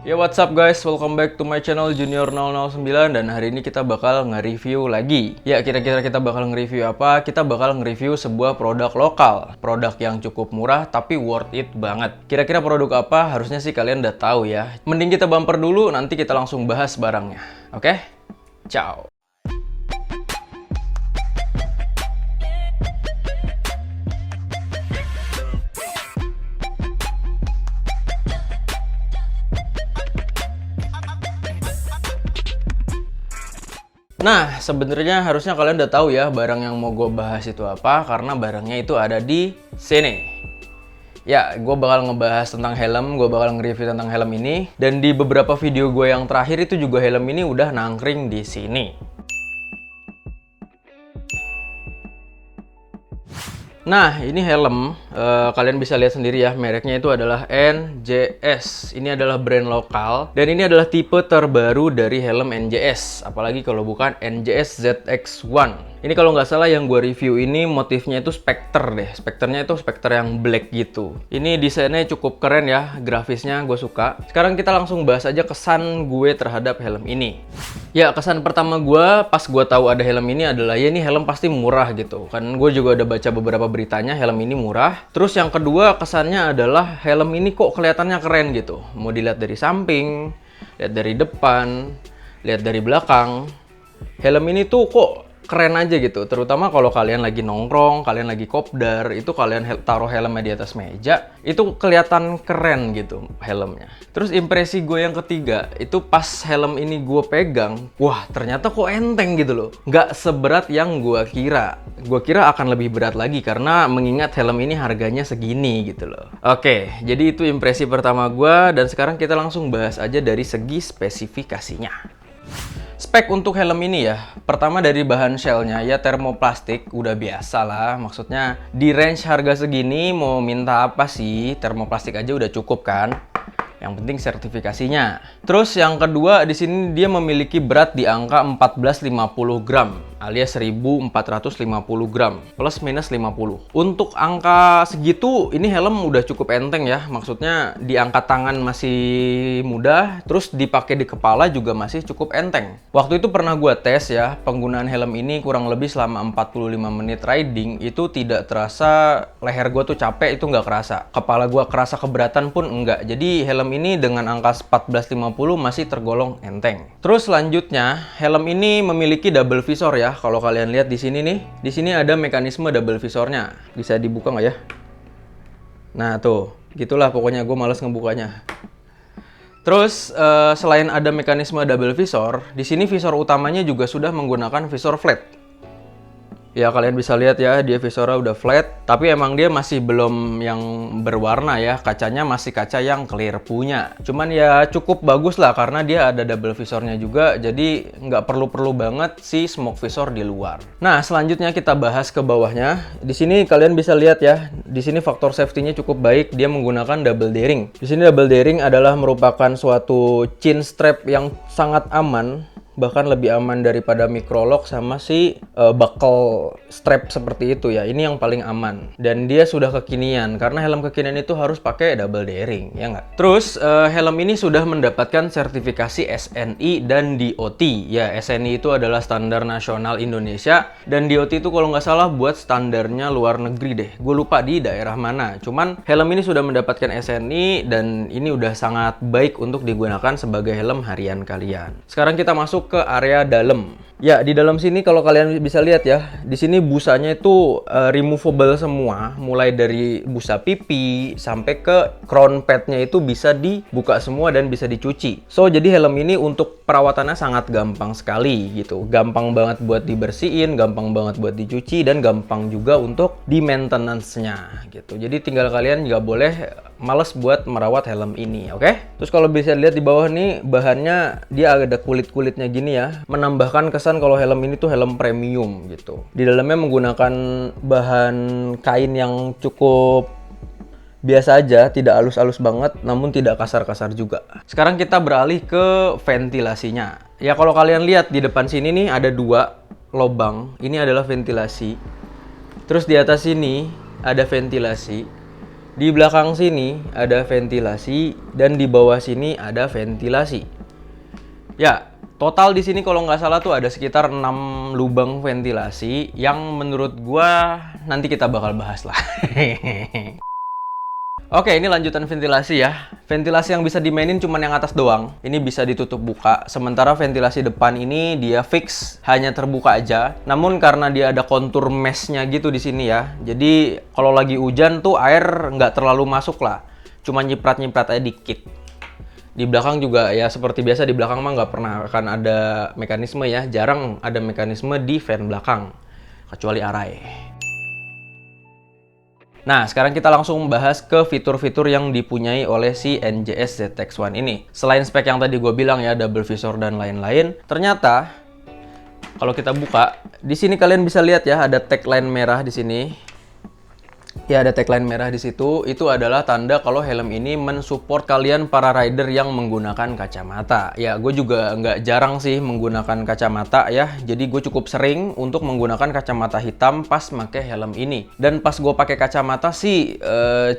Ya, what's up guys, welcome back to my channel Junior 009. Dan hari ini kita bakal nge-review lagi. Ya, kira-kira kita bakal nge-review apa? Kita bakal nge-review sebuah produk lokal. Produk yang cukup murah tapi worth it banget. Kira-kira produk apa? Harusnya sih kalian udah tahu ya. Mending kita bumper dulu, nanti kita langsung bahas barangnya. Oke? Ciao. Nah, sebenarnya harusnya kalian udah tahu ya barang yang mau gue bahas itu apa, karena barangnya itu ada di sini. Ya, gue bakal ngebahas tentang helm, gue bakal nge-review tentang helm ini, dan di beberapa video gue yang terakhir itu juga helm ini udah nangkring di sini. Nah, ini helm, kalian bisa lihat sendiri ya, mereknya itu adalah NJS. Ini adalah brand lokal, dan ini adalah tipe terbaru dari helm NJS. Apalagi kalau bukan NJS ZX1. Ini kalau nggak salah yang gue review ini motifnya itu Spectre deh. Spectre-nya itu Spectre yang black gitu. Ini desainnya cukup keren ya, grafisnya gue suka. Sekarang kita langsung bahas aja kesan gue terhadap helm ini. Ya, kesan pertama gue pas gue tahu ada helm ini adalah ya ini helm pasti murah gitu. Kan gue juga udah baca beberapa beritanya helm ini murah. Terus yang kedua kesannya adalah helm ini kok kelihatannya keren gitu. Mau dilihat dari samping, lihat dari depan, lihat dari belakang. Helm ini tuh kok keren aja gitu, terutama kalau kalian lagi nongkrong, kalian lagi kopdar, itu kalian taruh helmnya di atas meja, itu kelihatan keren gitu helmnya. Terus impresi gue yang ketiga, itu pas helm ini gue pegang, wah ternyata kok enteng gitu loh. Nggak seberat yang gue kira. Gue kira akan lebih berat lagi karena mengingat helm ini harganya segini gitu loh. Oke, jadi itu impresi pertama gue, dan sekarang kita langsung bahas aja dari segi spesifikasinya. Spek untuk helm ini ya, pertama dari bahan shellnya ya termoplastik, udah biasa lah. Maksudnya di range harga segini mau minta apa sih? Termoplastik aja udah cukup kan? Yang penting sertifikasinya. Terus yang kedua di sini dia memiliki berat di angka 1450 gram alias 1450 gram plus minus 50. Untuk angka segitu ini helm udah cukup enteng ya. Maksudnya di angkat tangan masih mudah, terus dipakai di kepala juga masih cukup enteng. Waktu itu pernah gua tes ya, penggunaan helm ini kurang lebih selama 45 menit riding itu tidak terasa leher gua tuh capek, itu nggak kerasa. Kepala gua kerasa keberatan pun enggak. Jadi helm ini dengan angka 1450 masih tergolong enteng. Terus selanjutnya, helm ini memiliki double visor ya. Kalau kalian lihat di sini nih, di sini ada mekanisme double visornya. Bisa dibuka nggak ya? Nah tuh, gitulah pokoknya, gue males ngebukanya. Terus selain ada mekanisme double visor, di sini visor utamanya juga sudah menggunakan visor flat. Ya kalian bisa lihat ya, dia visornya udah flat, tapi emang dia masih belum yang berwarna ya, kacanya masih kaca yang clear punya. Cuman ya cukup bagus lah karena dia ada double visornya juga, jadi nggak perlu-perlu banget si smoke visor di luar. Nah selanjutnya kita bahas ke bawahnya. Di sini kalian bisa lihat ya, di sini faktor safety-nya cukup baik, dia menggunakan double D-ring. Di sini double D-ring adalah merupakan suatu chin strap yang sangat aman. Bahkan lebih aman daripada microlock sama si buckle strap seperti itu ya. Ini yang paling aman. Dan dia sudah kekinian, karena helm kekinian itu harus pakai double D-ring, ya nggak? Terus helm ini sudah mendapatkan sertifikasi SNI dan DOT. Ya, SNI itu adalah standar nasional Indonesia, dan DOT itu kalau nggak salah buat standarnya luar negeri deh. Gue lupa di daerah mana. Cuman helm ini sudah mendapatkan SNI, dan ini udah sangat baik untuk digunakan sebagai helm harian kalian. Sekarang kita masuk ke area dalam. Ya, di dalam sini kalau kalian bisa lihat ya, di sini busanya itu removable semua, mulai dari busa pipi sampai ke crown padnya itu bisa dibuka semua dan bisa dicuci. So, jadi helm ini untuk perawatannya sangat gampang sekali gitu. Gampang banget buat dibersihin, gampang banget buat dicuci, dan gampang juga untuk di maintenance-nya gitu. Jadi tinggal kalian nggak boleh males buat merawat helm ini, oke? Terus kalau bisa lihat di bawah nih, bahannya dia ada kulit-kulitnya gini ya, menambahkan kesan kalau helm ini tuh helm premium gitu. Di dalamnya menggunakan bahan kain yang cukup biasa aja, tidak halus-halus banget, namun tidak kasar-kasar juga. Sekarang kita beralih ke ventilasinya. Ya kalau kalian lihat di depan sini nih ada dua lubang, ini adalah ventilasi. Terus di atas sini ada ventilasi. Di belakang sini ada ventilasi dan di bawah sini ada ventilasi. Ya, total di sini kalau nggak salah tuh ada sekitar 6 lubang ventilasi yang menurut gua nanti kita bakal bahas lah. Oke, ini lanjutan ventilasi ya. Ventilasi yang bisa dimainin cuman yang atas doang. Ini bisa ditutup buka. Sementara ventilasi depan ini dia fix, hanya terbuka aja. Namun karena dia ada kontur meshnya gitu di sini ya. Jadi kalau lagi hujan tuh air nggak terlalu masuk lah. Cuma nyiprat-nyiprat aja dikit. Di belakang juga ya seperti biasa, di belakang mah nggak pernah akan ada mekanisme ya. Jarang ada mekanisme di fan belakang. Kecuali arai. Nah, sekarang kita langsung bahas ke fitur-fitur yang dipunyai oleh si NJS ZX-1 ini. Selain spek yang tadi gue bilang ya, double visor dan lain-lain, ternyata kalau kita buka, di sini kalian bisa lihat ya, ada tagline merah di sini. Ya, ada tagline merah di situ. Itu adalah tanda kalau helm ini mensupport kalian para rider yang menggunakan kacamata. Ya, gue juga nggak jarang sih menggunakan kacamata ya. Jadi gue cukup sering untuk menggunakan kacamata hitam pas pakai helm ini. Dan pas gue pakai kacamata sih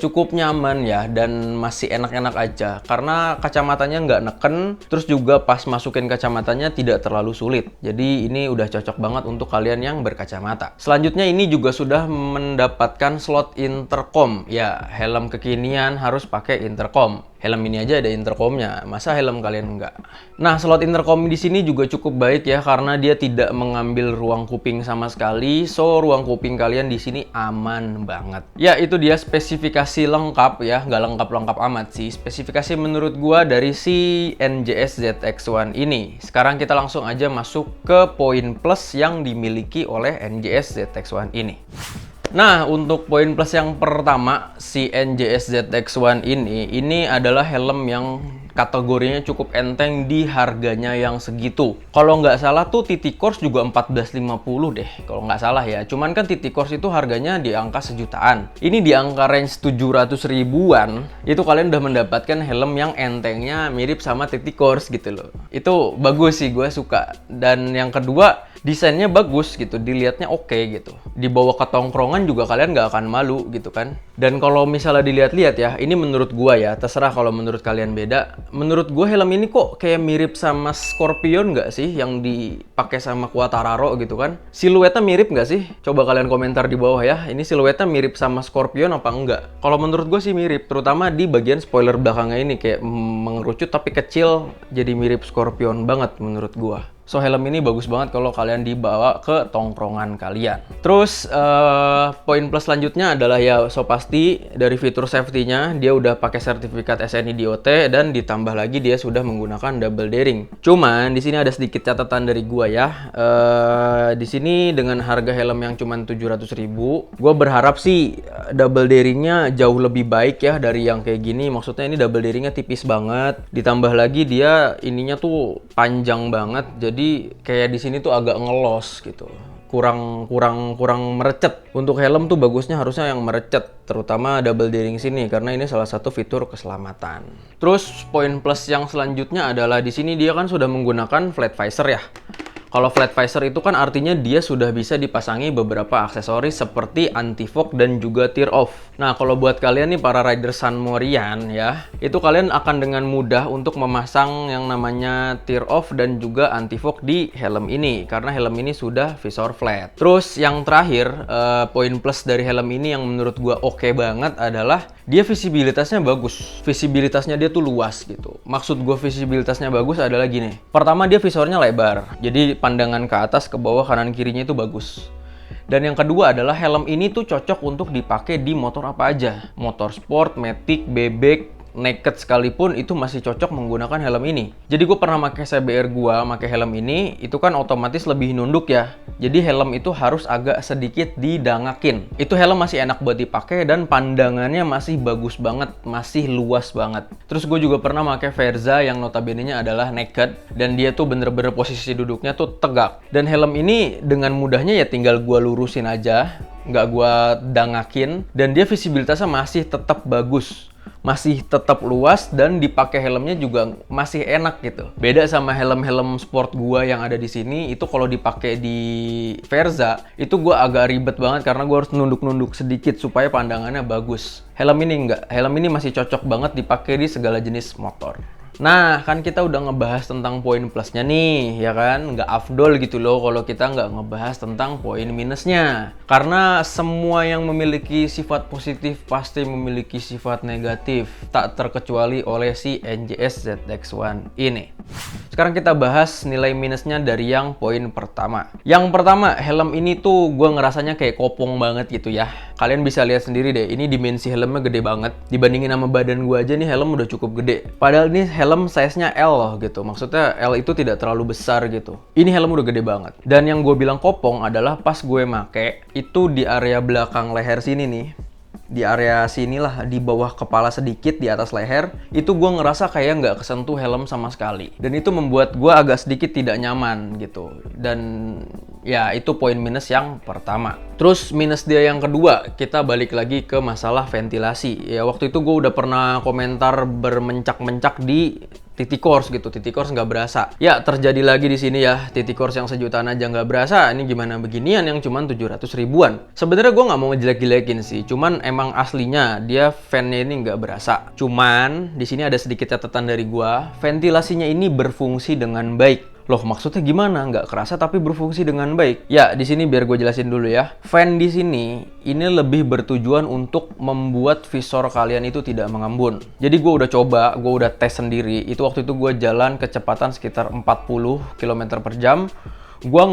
cukup nyaman ya dan masih enak-enak aja. Karena kacamatanya nggak neken, terus juga pas masukin kacamatanya tidak terlalu sulit. Jadi ini udah cocok banget untuk kalian yang berkacamata. Selanjutnya ini juga sudah mendapatkan slot intercom. Ya, helm kekinian harus pakai intercom. Helm ini aja ada intercomnya, masa helm kalian enggak? Nah, slot intercom di sini juga cukup baik ya karena dia tidak mengambil ruang kuping sama sekali. So, ruang kuping kalian di sini aman banget. Ya, itu dia spesifikasi lengkap ya, nggak lengkap-lengkap amat sih. Spesifikasi menurut gua dari si NJS ZX-1 ini. Sekarang kita langsung aja masuk ke poin plus yang dimiliki oleh NJS ZX-1 ini. Nah, untuk poin plus yang pertama, si NJS ZX-1 ini adalah helm yang kategorinya cukup enteng di harganya yang segitu. Kalau nggak salah tuh TT Course juga 1450 deh, kalau nggak salah ya. Cuman kan TT Course itu harganya di angka sejutaan. Ini di angka range 700 ribuan, itu kalian udah mendapatkan helm yang entengnya mirip sama TT Course gitu loh. Itu bagus sih, gue suka. Dan yang kedua, desainnya bagus gitu, dilihatnya oke gitu. Dibawa ke tongkrongan juga kalian nggak akan malu gitu kan. Dan kalau misalnya dilihat-lihat ya, ini menurut gua ya, terserah kalau menurut kalian beda. Menurut gua helm ini kok kayak mirip sama Scorpion nggak sih yang dipakai sama Quattararo gitu kan? Siluetnya mirip nggak sih? Coba kalian komentar di bawah ya. Ini siluetnya mirip sama Scorpion apa enggak? Kalau menurut gua sih mirip, terutama di bagian spoiler belakangnya ini kayak mengerucut tapi kecil, jadi mirip Scorpion banget menurut gua. So, helm ini bagus banget kalau kalian dibawa ke tongkrongan kalian. Terus, poin plus selanjutnya adalah ya, so pasti dari fitur safety-nya, dia udah pakai sertifikat SNI DOT dan ditambah lagi dia sudah menggunakan double daring. Cuman, di sini ada sedikit catatan dari gua ya. Di sini dengan harga helm yang cuma 700.000, gua berharap sih double daringnya jauh lebih baik ya dari yang kayak gini. Maksudnya ini double daringnya tipis banget. Ditambah lagi dia ininya tuh panjang banget. Jadi kayak di sini tuh agak ngelos gitu. Kurang merecet. Untuk helm tuh bagusnya harusnya yang merecet, terutama double daring sini karena ini salah satu fitur keselamatan. Terus poin plus yang selanjutnya adalah di sini dia kan sudah menggunakan flat visor ya. Kalau flat visor itu kan artinya dia sudah bisa dipasangi beberapa aksesoris seperti anti-fog dan juga tear off. Nah, kalau buat kalian nih para rider San Morian ya, itu kalian akan dengan mudah untuk memasang yang namanya tear off dan juga anti-fog di helm ini karena helm ini sudah visor flat. Terus yang terakhir, poin plus dari helm ini yang menurut gua oke banget adalah dia visibilitasnya bagus. Visibilitasnya dia tuh luas gitu. Maksud gua visibilitasnya bagus adalah gini. Pertama, dia visornya lebar. Jadi pandangan ke atas, ke bawah, kanan kirinya itu bagus. Dan yang kedua adalah helm ini tuh cocok untuk dipakai di motor apa aja. Motor sport, matic, bebek, naked sekalipun itu masih cocok menggunakan helm ini. Jadi gue pernah pakai CBR gua, pakai helm ini, itu kan otomatis lebih nunduk ya. Jadi helm itu harus agak sedikit didangakin. Itu helm masih enak buat dipakai dan pandangannya masih bagus banget, masih luas banget. Terus gue juga pernah pakai Verza yang notabene-nya adalah naked dan dia tuh bener-bener posisi duduknya tuh tegak. Dan helm ini dengan mudahnya ya tinggal gue lurusin aja, nggak gue dangakin dan dia visibilitasnya masih tetap bagus. masih tetap luas dan dipakai helmnya juga masih enak gitu. Beda sama helm-helm sport gua yang ada di sini, itu kalau dipakai di Verza itu gua agak ribet banget karena gua harus nunduk-nunduk sedikit supaya pandangannya bagus. Helm ini enggak, helm ini masih cocok banget dipakai di segala jenis motor. Nah, kan kita udah ngebahas tentang poin plusnya nih, ya kan? Nggak afdol gitu loh kalau kita nggak ngebahas tentang poin minusnya. Karena semua yang memiliki sifat positif pasti memiliki sifat negatif, tak terkecuali oleh si NJS ZX1 ini. Sekarang kita bahas nilai minusnya dari yang poin pertama. Yang pertama, helm ini tuh gue ngerasanya kayak kopong banget gitu ya. Kalian bisa lihat sendiri deh, ini dimensi helmnya gede banget. Dibandingin sama badan gue aja nih, helm udah cukup gede. Padahal ini helm size-nya L loh gitu. Maksudnya L itu tidak terlalu besar gitu. Ini helm udah gede banget. Dan yang gue bilang kopong adalah pas gue make, itu di area belakang leher sini nih. Di area sinilah, di bawah kepala sedikit, di atas leher, itu gue ngerasa kayak nggak kesentuh helm sama sekali. Dan itu membuat gue agak sedikit tidak nyaman gitu. Dan ya itu poin minus yang pertama. Terus minus dia yang kedua, kita balik lagi ke masalah ventilasi. Ya waktu itu gue udah pernah komentar bermencak-mencak di Titikors gitu, Titikors nggak berasa. Ya terjadi lagi di sini ya, Titikors yang sejutaan aja nggak berasa. Ini gimana beginian yang cuman 700 ribuan. Sebenarnya gue nggak mau ngejelek-jelekin sih, cuman emang aslinya dia fan-nya ini nggak berasa. Cuman di sini ada sedikit catatan dari gue, ventilasinya ini berfungsi dengan baik. Loh, maksudnya gimana? Nggak kerasa tapi berfungsi dengan baik. Ya, di sini biar gue jelasin dulu ya. Fan di sini ini lebih bertujuan untuk membuat visor kalian itu tidak mengembun. Jadi gue udah coba, gue udah tes sendiri. Itu waktu itu gue jalan kecepatan sekitar 40 km per jam. Gue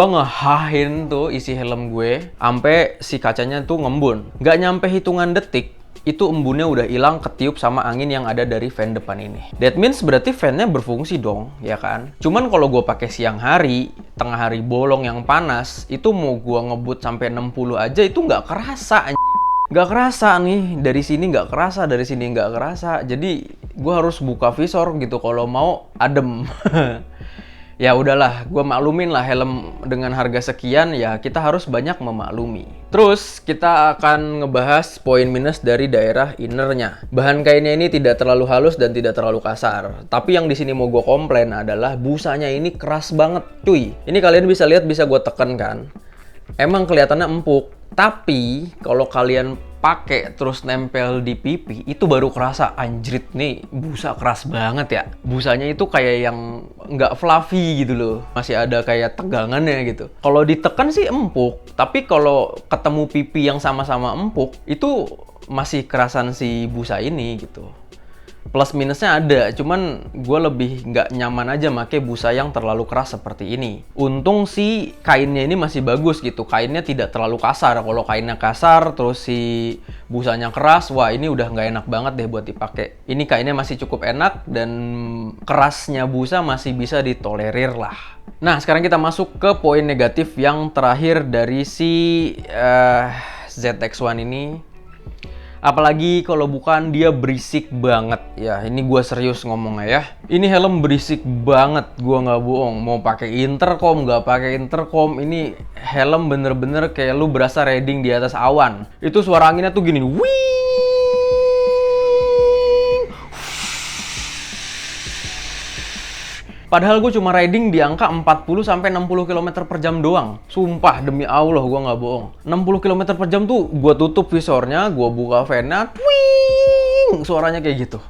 ngehahin tuh isi helm gue sampai si kacanya tuh ngembun. Nggak nyampe hitungan detik, itu embunnya udah hilang ketiup sama angin yang ada dari fan depan ini. That means berarti fan-nya berfungsi dong, ya kan? Cuman kalau gue pakai siang hari, tengah hari bolong yang panas, itu mau gue ngebut sampai 60 aja itu nggak kerasa, nggak kerasa nih. Dari sini nggak kerasa, dari sini nggak kerasa. Jadi gue harus buka visor gitu kalau mau adem. Ya udahlah, gue maklumin lah helm dengan harga sekian, ya kita harus banyak memaklumi. Terus kita akan ngebahas poin minus dari daerah innernya. Bahan kainnya ini tidak terlalu halus dan tidak terlalu kasar. Tapi yang di sini mau gue komplain adalah busanya ini keras banget, cuy. Ini kalian bisa lihat, bisa gue tekan kan. Emang kelihatannya empuk. Tapi kalau kalian pakai terus nempel di pipi, itu baru kerasa, anjrit nih busa keras banget ya. Busanya itu kayak yang nggak fluffy gitu loh, masih ada kayak tegangannya gitu. Kalau ditekan sih empuk, tapi kalau ketemu pipi yang sama-sama empuk, itu masih kerasan si busa ini gitu. Plus minusnya ada, cuman gue lebih nggak nyaman aja make busa yang terlalu keras seperti ini. Untung sih kainnya ini masih bagus gitu, kainnya tidak terlalu kasar. Kalau kainnya kasar terus si busanya keras, wah ini udah nggak enak banget deh buat dipakai. Ini kainnya masih cukup enak dan kerasnya busa masih bisa ditolerir lah. Nah sekarang kita masuk ke poin negatif yang terakhir dari si ZX1 ini. Apalagi kalau bukan dia berisik banget. Ya, ini gue serius ngomongnya ya. Ini helm berisik banget, gue nggak bohong. Mau pakai intercom, nggak pakai intercom, ini helm bener-bener kayak lu berasa riding di atas awan. Itu suara anginnya tuh gini, wih. Padahal gue cuma riding di angka 40-60 km per jam doang. Sumpah, demi Allah gue nggak bohong. 60 km per jam tuh gue tutup visornya, gue buka fan-nya, twing, suaranya kayak gitu.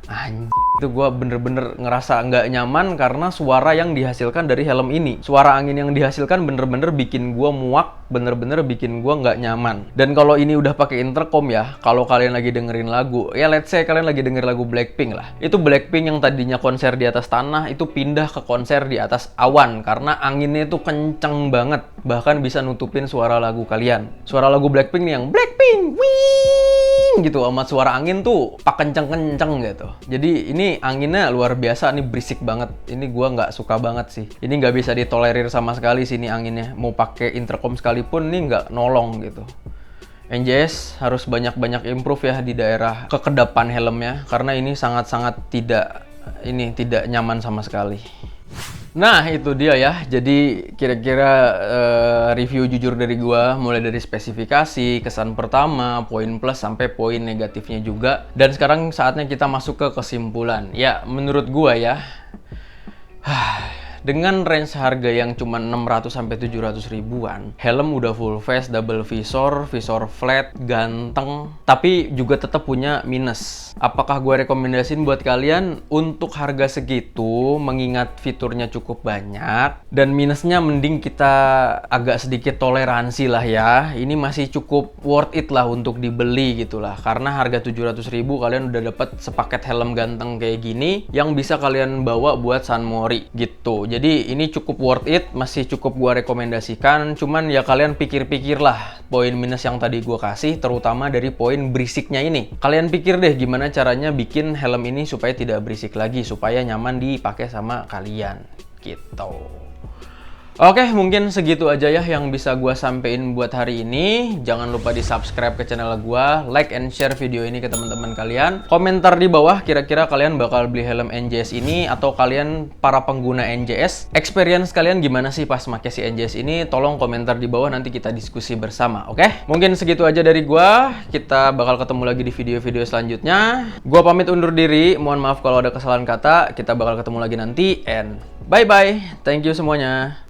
Anjir, itu gue bener-bener ngerasa nggak nyaman karena suara yang dihasilkan dari helm ini. Suara angin yang dihasilkan bener-bener bikin gue muak, bener-bener bikin gue nggak nyaman. Dan kalau ini udah pakai intercom ya, kalau kalian lagi dengerin lagu, ya let's say kalian lagi denger lagu Blackpink lah. Itu Blackpink yang tadinya konser di atas tanah, itu pindah ke konser di atas awan karena anginnya itu kenceng banget. Bahkan bisa nutupin suara lagu kalian. Suara lagu Blackpink nih yang Blackpink, wing gitu, sama suara angin tuh pak kenceng-kenceng gitu. Jadi ini anginnya luar biasa, nih berisik banget. Ini gua nggak suka banget sih. Ini nggak bisa ditolerir sama sekali sini anginnya. Mau pakai intercom sekalipun nih nggak nolong gitu. NJS harus banyak-banyak improve ya di daerah kekedapan helmnya karena ini sangat-sangat tidak nyaman sama sekali. Nah, itu dia ya. Jadi kira-kira review jujur dari gua mulai dari spesifikasi, kesan pertama, poin plus sampai poin negatifnya juga. Dan sekarang saatnya kita masuk ke kesimpulan. Ya, menurut gua ya, dengan range harga yang cuma 600 sampai 700 ribuan, helm udah full face, double visor, visor flat, ganteng, tapi juga tetap punya minus. Apakah gue rekomendasiin buat kalian untuk harga segitu, mengingat fiturnya cukup banyak, dan minusnya mending kita agak sedikit toleransi lah ya. Ini masih cukup worth it lah untuk dibeli gitu lah. Karena harga 700 ribu kalian udah dapat sepaket helm ganteng kayak gini yang bisa kalian bawa buat San Mori gitu. Jadi ini cukup worth it, masih cukup gua rekomendasikan. Cuman ya kalian pikir-pikir lah poin minus yang tadi gua kasih, terutama dari poin berisiknya ini. Kalian pikir deh gimana caranya bikin helm ini supaya tidak berisik lagi, supaya nyaman dipakai sama kalian gitu. Oke, mungkin segitu aja ya yang bisa gua sampein buat hari ini. Jangan lupa di subscribe ke channel gua, like and share video ini ke teman-teman kalian. Komentar di bawah kira-kira kalian bakal beli helm NJS ini atau kalian para pengguna NJS. Experience kalian gimana sih pas pakai si NJS ini? Tolong komentar di bawah, nanti kita diskusi bersama, oke? Mungkin segitu aja dari gua. Kita bakal ketemu lagi di video-video selanjutnya. Gua pamit undur diri. Mohon maaf kalau ada kesalahan kata. Kita bakal ketemu lagi nanti and bye-bye. Thank you semuanya.